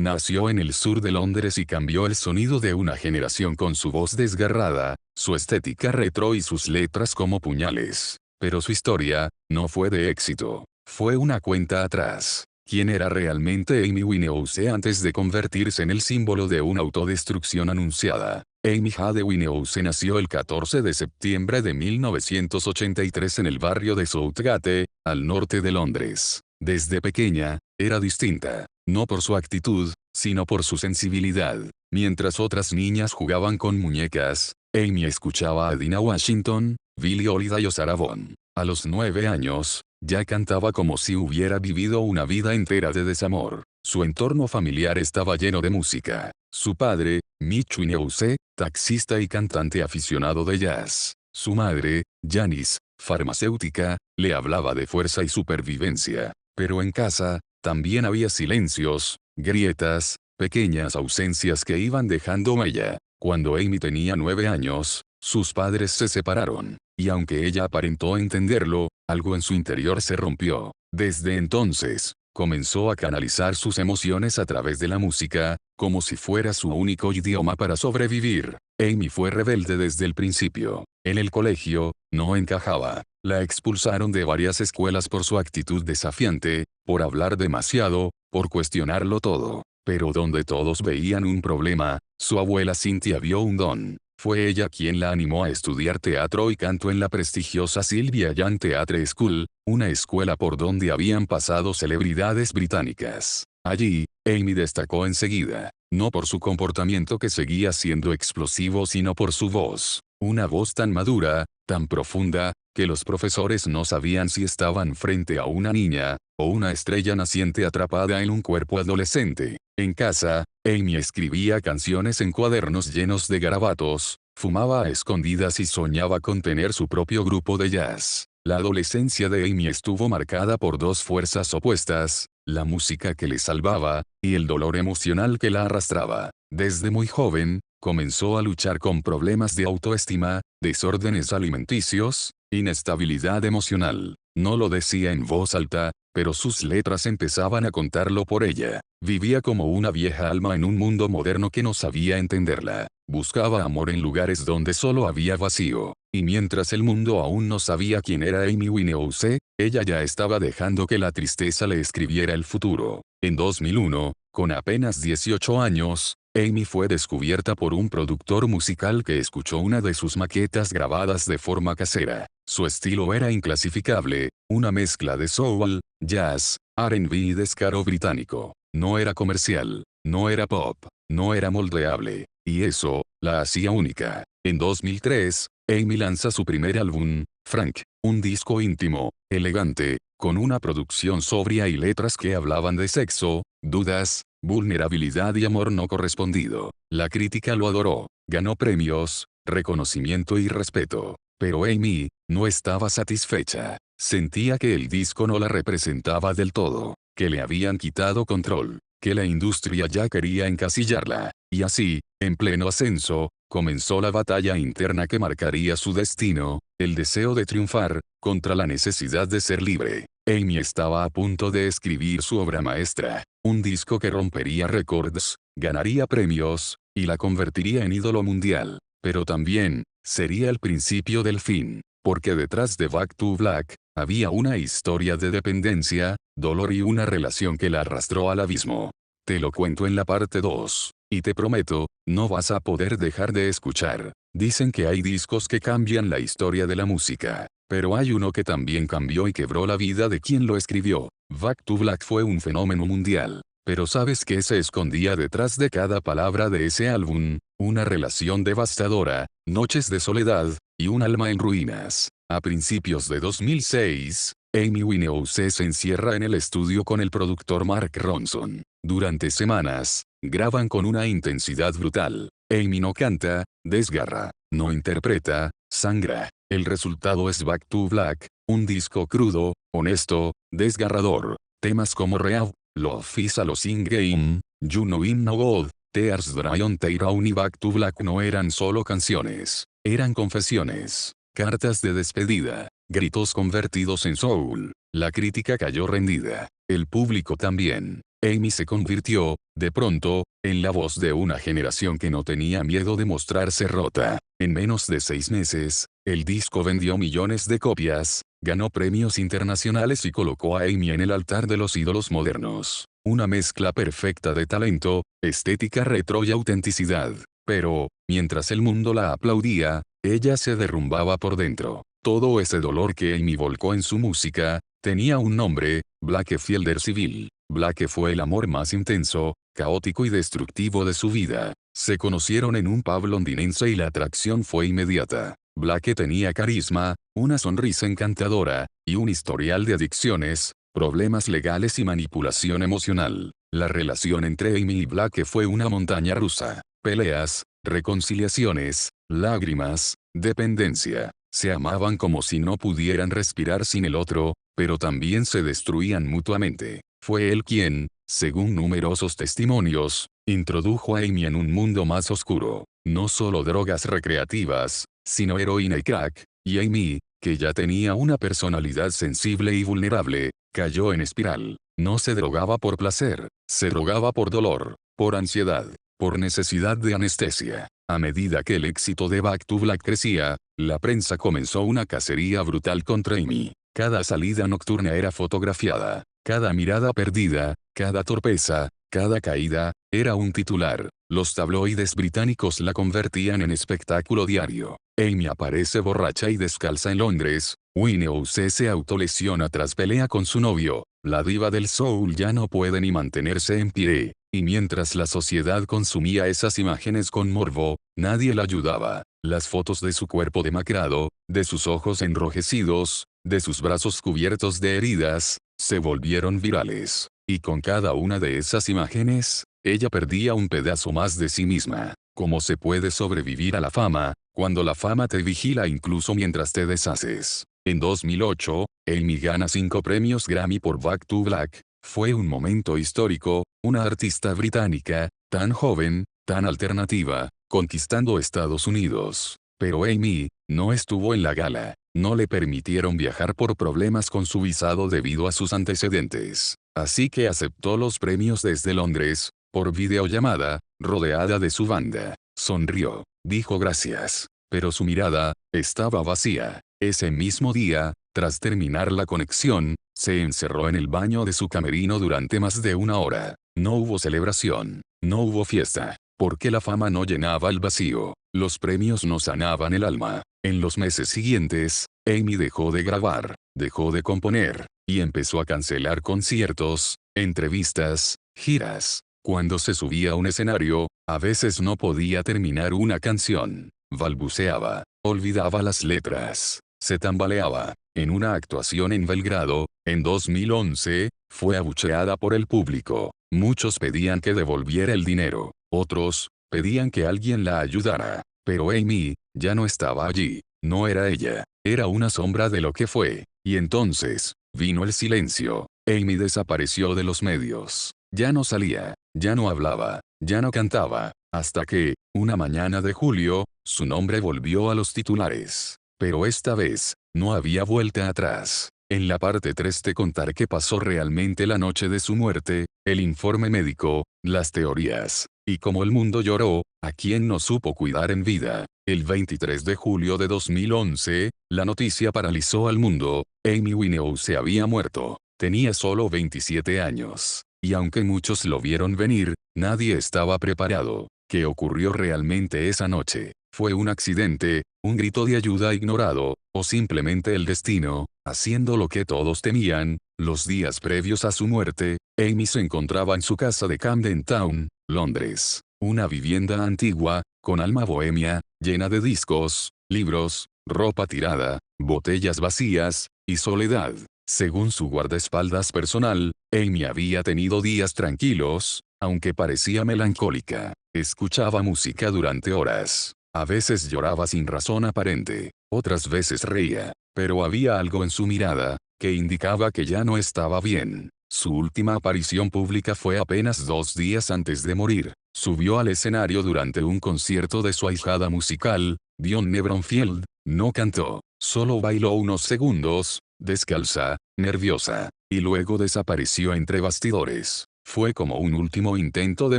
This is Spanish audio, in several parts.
nació en el sur de Londres y cambió el sonido de una generación con su voz desgarrada, su estética retro y sus letras como puñales. Pero su historia, no fue de éxito. Fue una cuenta atrás. ¿Quién era realmente Amy Winehouse antes de convertirse en el símbolo de una autodestrucción anunciada? Amy Jade Winehouse nació el 14 de septiembre de 1983 en el barrio de Southgate, al norte de Londres. Desde pequeña, era distinta, no por su actitud, sino por su sensibilidad. Mientras otras niñas jugaban con muñecas, Amy escuchaba a Dinah Washington, Billie Holiday o Sarah Vaughan. A los 9 años, ya cantaba como si hubiera vivido una vida entera de desamor. Su entorno familiar estaba lleno de música. Su padre, Mitch Winehouse, taxista y cantante aficionado de jazz. Su madre, Janice, farmacéutica, le hablaba de fuerza y supervivencia. Pero en casa, también había silencios, grietas, pequeñas ausencias que iban dejando huella. Cuando Amy tenía 9 años, sus padres se separaron, y aunque ella aparentó entenderlo, algo en su interior se rompió. Desde entonces, comenzó a canalizar sus emociones a través de la música, como si fuera su único idioma para sobrevivir. Amy fue rebelde desde el principio. En el colegio, no encajaba. La expulsaron de varias escuelas por su actitud desafiante, por hablar demasiado, por cuestionarlo todo. Pero donde todos veían un problema, su abuela Cynthia vio un don. Fue ella quien la animó a estudiar teatro y canto en la prestigiosa Sylvia Young Theatre School, una escuela por donde habían pasado celebridades británicas. Allí, Amy destacó enseguida, no por su comportamiento que seguía siendo explosivo sino por su voz. Una voz tan madura, tan profunda, que los profesores no sabían si estaban frente a una niña, o una estrella naciente atrapada en un cuerpo adolescente. En casa, Amy escribía canciones en cuadernos llenos de garabatos, fumaba a escondidas y soñaba con tener su propio grupo de jazz. La adolescencia de Amy estuvo marcada por dos fuerzas opuestas, la música que le salvaba, y el dolor emocional que la arrastraba. Desde muy joven, comenzó a luchar con problemas de autoestima, desórdenes alimenticios, inestabilidad emocional. No lo decía en voz alta, pero sus letras empezaban a contarlo por ella. Vivía como una vieja alma en un mundo moderno que no sabía entenderla. Buscaba amor en lugares donde solo había vacío. Y mientras el mundo aún no sabía quién era Amy Winehouse, ella ya estaba dejando que la tristeza le escribiera el futuro. En 2001, con apenas 18 años, Amy fue descubierta por un productor musical que escuchó una de sus maquetas grabadas de forma casera. Su estilo era inclasificable, una mezcla de soul, jazz, R&B y descaro británico. No era comercial, no era pop, no era moldeable, y eso, la hacía única. En 2003, Amy lanza su primer álbum, Frank, un disco íntimo, elegante, con una producción sobria y letras que hablaban de sexo, dudas, vulnerabilidad y amor no correspondido. La crítica lo adoró, ganó premios, reconocimiento y respeto. Pero Amy, no estaba satisfecha. Sentía que el disco no la representaba del todo, que le habían quitado control, que la industria ya quería encasillarla. Y así, en pleno ascenso, comenzó la batalla interna que marcaría su destino, el deseo de triunfar, contra la necesidad de ser libre. Amy estaba a punto de escribir su obra maestra, un disco que rompería récords, ganaría premios, y la convertiría en ídolo mundial. Pero también, sería el principio del fin, porque detrás de Back to Black, había una historia de dependencia, dolor y una relación que la arrastró al abismo. Te lo cuento en la parte 2. Y te prometo, no vas a poder dejar de escuchar. Dicen que hay discos que cambian la historia de la música. Pero hay uno que también cambió y quebró la vida de quien lo escribió. Back to Black fue un fenómeno mundial. Pero ¿sabes qué se escondía detrás de cada palabra de ese álbum? Una relación devastadora, noches de soledad, y un alma en ruinas. A principios de 2006, Amy Winehouse se encierra en el estudio con el productor Mark Ronson. Durante semanas, graban con una intensidad brutal. Amy no canta, desgarra, no interpreta, sangra. El resultado es Back to Black, un disco crudo, honesto, desgarrador. Temas como Real, Love is a Losing Game, You Know I'm No God, Tears Dry on Their Own y Back to Black no eran solo canciones, eran confesiones, cartas de despedida, gritos convertidos en soul. La crítica cayó rendida, el público también. Amy se convirtió, de pronto, en la voz de una generación que no tenía miedo de mostrarse rota. En menos de 6 meses, el disco vendió millones de copias, ganó premios internacionales y colocó a Amy en el altar de los ídolos modernos. Una mezcla perfecta de talento, estética retro y autenticidad. Pero, mientras el mundo la aplaudía, ella se derrumbaba por dentro. Todo ese dolor que Amy volcó en su música, tenía un nombre: Blake Fielder Civil. Blake fue el amor más intenso, caótico y destructivo de su vida. Se conocieron en un pub londinense y la atracción fue inmediata. Blake tenía carisma, una sonrisa encantadora, y un historial de adicciones, problemas legales y manipulación emocional. La relación entre Amy y Blake fue una montaña rusa. Peleas, reconciliaciones, lágrimas, dependencia. Se amaban como si no pudieran respirar sin el otro, pero también se destruían mutuamente. Fue él quien, según numerosos testimonios, introdujo a Amy en un mundo más oscuro. No solo drogas recreativas, sino heroína y crack, y Amy, que ya tenía una personalidad sensible y vulnerable, cayó en espiral. No se drogaba por placer, se drogaba por dolor, por ansiedad, por necesidad de anestesia. A medida que el éxito de Back to Black crecía, la prensa comenzó una cacería brutal contra Amy. Cada salida nocturna era fotografiada. Cada mirada perdida, cada torpeza, cada caída, era un titular. Los tabloides británicos la convertían en espectáculo diario. Amy aparece borracha y descalza en Londres. Winehouse se autolesiona tras pelea con su novio. La diva del soul ya no puede ni mantenerse en pie. Y mientras la sociedad consumía esas imágenes con morbo, nadie la ayudaba. Las fotos de su cuerpo demacrado, de sus ojos enrojecidos, de sus brazos cubiertos de heridas, se volvieron virales. Y con cada una de esas imágenes, ella perdía un pedazo más de sí misma. ¿Cómo se puede sobrevivir a la fama, cuando la fama te vigila incluso mientras te deshaces? En 2008, Amy gana 5 premios Grammy por Back to Black. Fue un momento histórico, una artista británica, tan joven, tan alternativa, conquistando Estados Unidos. Pero Amy, no estuvo en la gala. No le permitieron viajar por problemas con su visado debido a sus antecedentes. Así que aceptó los premios desde Londres, por videollamada, rodeada de su banda. Sonrió, dijo gracias. Pero su mirada, estaba vacía. Ese mismo día, tras terminar la conexión, se encerró en el baño de su camerino durante más de 1 hora. No hubo celebración, no hubo fiesta, porque la fama no llenaba el vacío. Los premios no sanaban el alma. En los meses siguientes, Amy dejó de grabar, dejó de componer, y empezó a cancelar conciertos, entrevistas, giras. Cuando se subía a un escenario, a veces no podía terminar una canción. Balbuceaba, olvidaba las letras, se tambaleaba. En una actuación en Belgrado, en 2011, fue abucheada por el público. Muchos pedían que devolviera el dinero, otros, pedían que alguien la ayudara. Pero Amy, ya no estaba allí. No era ella, era una sombra de lo que fue. Y entonces, vino el silencio. Amy desapareció de los medios. Ya no salía, ya no hablaba, ya no cantaba, hasta que, una mañana de julio, su nombre volvió a los titulares. Pero esta vez, no había vuelta atrás. En la parte 3 te contaré qué pasó realmente la noche de su muerte, el informe médico, las teorías, y cómo el mundo lloró, a quien no supo cuidar en vida. El 23 de julio de 2011, la noticia paralizó al mundo. Amy Winehouse había muerto. Tenía solo 27 años. Y aunque muchos lo vieron venir, nadie estaba preparado. ¿Qué ocurrió realmente esa noche? ¿Fue un accidente, un grito de ayuda ignorado, o simplemente el destino, haciendo lo que todos temían? Los días previos a su muerte, Amy se encontraba en su casa de Camden Town, Londres. Una vivienda antigua, con alma bohemia, llena de discos, libros, ropa tirada, botellas vacías, y soledad. Según su guardaespaldas personal, Amy había tenido días tranquilos, aunque parecía melancólica. Escuchaba música durante horas. A veces lloraba sin razón aparente, otras veces reía, pero había algo en su mirada, que indicaba que ya no estaba bien. Su última aparición pública fue apenas 2 días antes de morir. Subió al escenario durante un concierto de su ahijada musical, Dionne Bromfield. No cantó, solo bailó unos segundos, descalza, nerviosa, y luego desapareció entre bastidores. Fue como un último intento de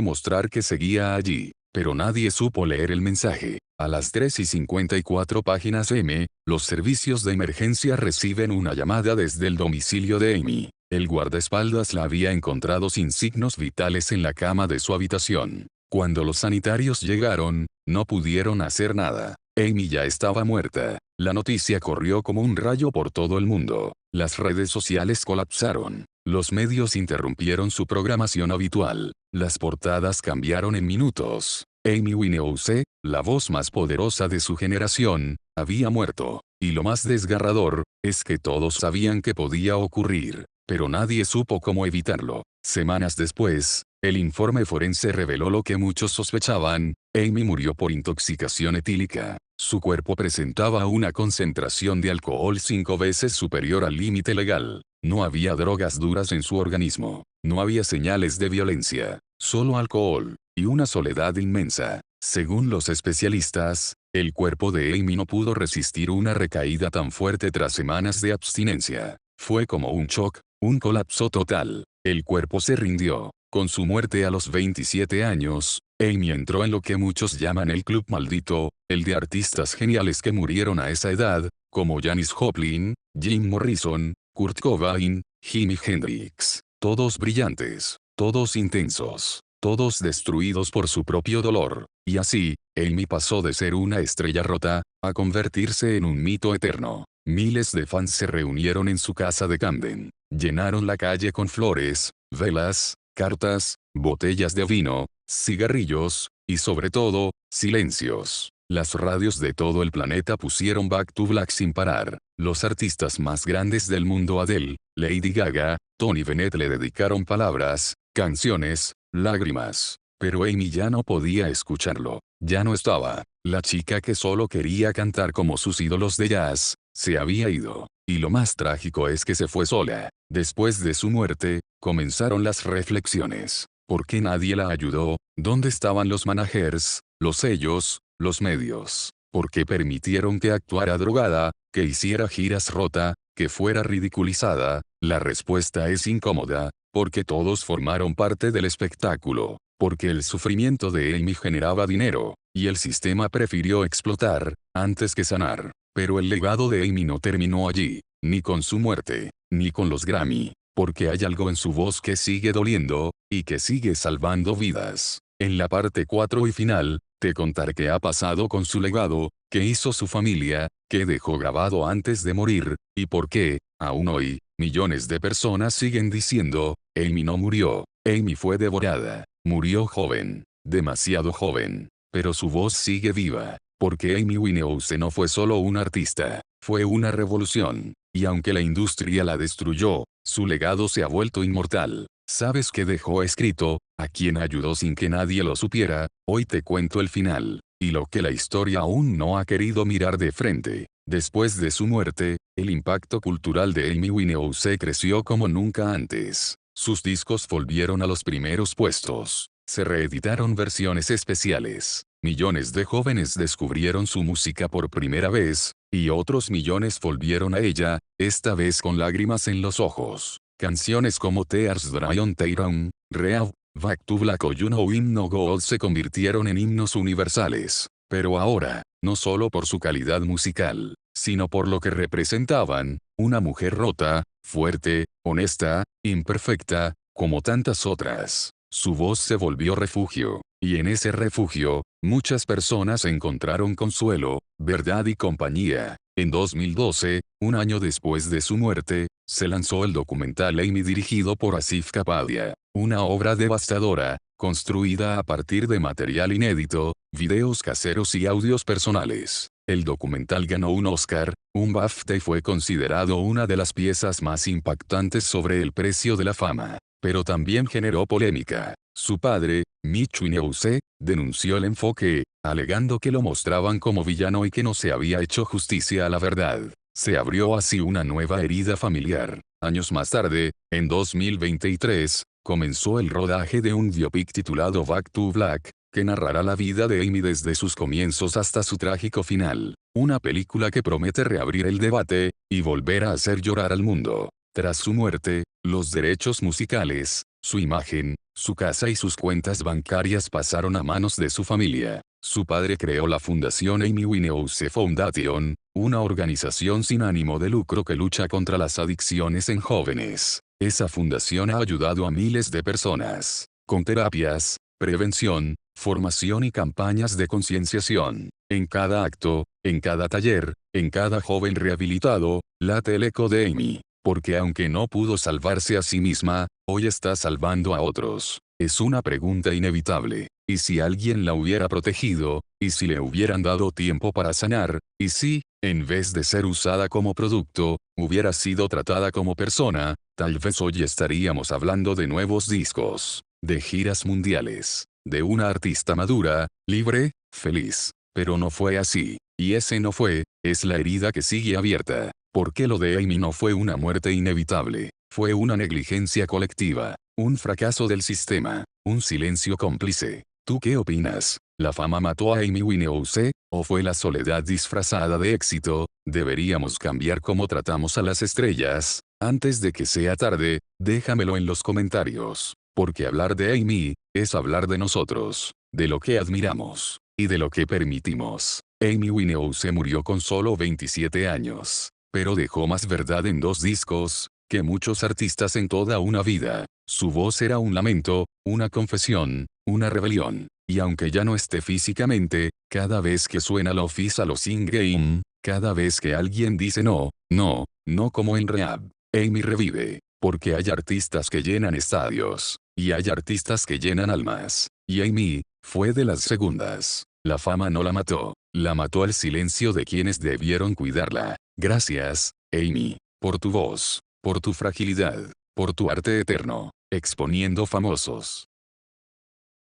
mostrar que seguía allí, pero nadie supo leer el mensaje. A las 3:54 páginas M, los servicios de emergencia reciben una llamada desde el domicilio de Amy. El guardaespaldas la había encontrado sin signos vitales en la cama de su habitación. Cuando los sanitarios llegaron, no pudieron hacer nada. Amy ya estaba muerta. La noticia corrió como un rayo por todo el mundo. Las redes sociales colapsaron. Los medios interrumpieron su programación habitual. Las portadas cambiaron en minutos. Amy Winehouse, la voz más poderosa de su generación, había muerto. Y lo más desgarrador, es que todos sabían que podía ocurrir, pero nadie supo cómo evitarlo. Semanas después, el informe forense reveló lo que muchos sospechaban: Amy murió por intoxicación etílica. Su cuerpo presentaba una concentración de alcohol 5 veces superior al límite legal. No había drogas duras en su organismo. No había señales de violencia. Solo alcohol, y una soledad inmensa. Según los especialistas, el cuerpo de Amy no pudo resistir una recaída tan fuerte tras semanas de abstinencia. Fue como un shock, un colapso total. El cuerpo se rindió. Con su muerte a los 27 años, Amy entró en lo que muchos llaman el club maldito, el de artistas geniales que murieron a esa edad, como Janis Joplin, Jim Morrison, Kurt Cobain, Jimi Hendrix. Todos brillantes, todos intensos, todos destruidos por su propio dolor. Y así, Amy pasó de ser una estrella rota, a convertirse en un mito eterno. Miles de fans se reunieron en su casa de Camden. Llenaron la calle con flores, velas, cartas, botellas de vino, cigarrillos, y sobre todo, silencios. Las radios de todo el planeta pusieron Back to Black sin parar. Los artistas más grandes del mundo, Adele, Lady Gaga, Tony Bennett, le dedicaron palabras, canciones, lágrimas. Pero Amy ya no podía escucharlo. Ya no estaba. La chica que solo quería cantar como sus ídolos de jazz, se había ido. Y lo más trágico es que se fue sola. Después de su muerte, comenzaron las reflexiones. ¿Por qué nadie la ayudó? ¿Dónde estaban los managers, los sellos, los medios? ¿Por qué permitieron que actuara drogada, que hiciera giras rota, que fuera ridiculizada? La respuesta es incómoda, porque todos formaron parte del espectáculo. Porque el sufrimiento de Amy generaba dinero, y el sistema prefirió explotar, antes que sanar. Pero el legado de Amy no terminó allí, ni con su muerte, ni con los Grammy, porque hay algo en su voz que sigue doliendo, y que sigue salvando vidas. En la parte 4 y final, te contaré qué ha pasado con su legado, qué hizo su familia, qué dejó grabado antes de morir, y por qué, aún hoy, millones de personas siguen diciendo: Amy no murió, Amy fue devorada, murió joven, demasiado joven. Pero su voz sigue viva, porque Amy Winehouse no fue solo una artista, fue una revolución. Y aunque la industria la destruyó, su legado se ha vuelto inmortal. ¿Sabes qué dejó escrito? ¿A quién ayudó sin que nadie lo supiera? Hoy te cuento el final, y lo que la historia aún no ha querido mirar de frente. Después de su muerte, el impacto cultural de Amy Winehouse creció como nunca antes. Sus discos volvieron a los primeros puestos. Se reeditaron versiones especiales. Millones de jóvenes descubrieron su música por primera vez, y otros millones volvieron a ella, esta vez con lágrimas en los ojos. Canciones como Tears Dry on Tyrone, Real, Back to Black o You Know I'm No Gold se convirtieron en himnos universales. Pero ahora, no solo por su calidad musical, sino por lo que representaban: una mujer rota, fuerte, honesta, imperfecta, como tantas otras. Su voz se volvió refugio, y en ese refugio, muchas personas encontraron consuelo, verdad y compañía. En 2012, un año después de su muerte, se lanzó el documental Amy dirigido por Asif Kapadia, una obra devastadora, construida a partir de material inédito, videos caseros y audios personales. El documental ganó un Oscar, un BAFTA y fue considerado una de las piezas más impactantes sobre el precio de la fama. Pero también generó polémica. Su padre, Mitch Winehouse, denunció el enfoque, alegando que lo mostraban como villano y que no se había hecho justicia a la verdad. Se abrió así una nueva herida familiar. Años más tarde, en 2023, comenzó el rodaje de un biopic titulado Back to Black, que narrará la vida de Amy desde sus comienzos hasta su trágico final. Una película que promete reabrir el debate, y volver a hacer llorar al mundo. Tras su muerte, los derechos musicales, Su imagen, su casa y sus cuentas bancarias pasaron a manos de su familia. Su padre creó la Fundación Amy Winehouse Foundation, una organización sin ánimo de lucro que lucha contra las adicciones en jóvenes. Esa fundación ha ayudado a miles de personas, con terapias, prevención, formación y campañas de concienciación. En cada acto, en cada taller, en cada joven rehabilitado, late el eco de Amy. Porque aunque no pudo salvarse a sí misma, hoy está salvando a otros. Es una pregunta inevitable. ¿Y si alguien la hubiera protegido? ¿Y si le hubieran dado tiempo para sanar? ¿Y si, en vez de ser usada como producto, hubiera sido tratada como persona? Tal vez hoy estaríamos hablando de nuevos discos, de giras mundiales, de una artista madura, libre, feliz. Pero no fue así. Y ese no fue, es la herida que sigue abierta. Porque lo de Amy no fue una muerte inevitable, fue una negligencia colectiva, un fracaso del sistema, un silencio cómplice. ¿Tú qué opinas? ¿La fama mató a Amy Winehouse? ¿O fue la soledad disfrazada de éxito? ¿Deberíamos cambiar cómo tratamos a las estrellas? Antes de que sea tarde, déjamelo en los comentarios. Porque hablar de Amy, es hablar de nosotros, de lo que admiramos, y de lo que permitimos. Amy Winehouse murió con solo 27 años. Pero dejó más verdad en 2 discos, que muchos artistas en toda una vida. Su voz era un lamento, una confesión, una rebelión. Y aunque ya no esté físicamente, cada vez que suena la Official o Sing Game, cada vez que alguien dice no, no, no como en Rehab, Amy revive. Porque hay artistas que llenan estadios, y hay artistas que llenan almas. Y Amy, fue de las segundas. La fama no la mató, la mató el silencio de quienes debieron cuidarla. Gracias, Amy, por tu voz, por tu fragilidad, por tu arte eterno, exponiendo famosos.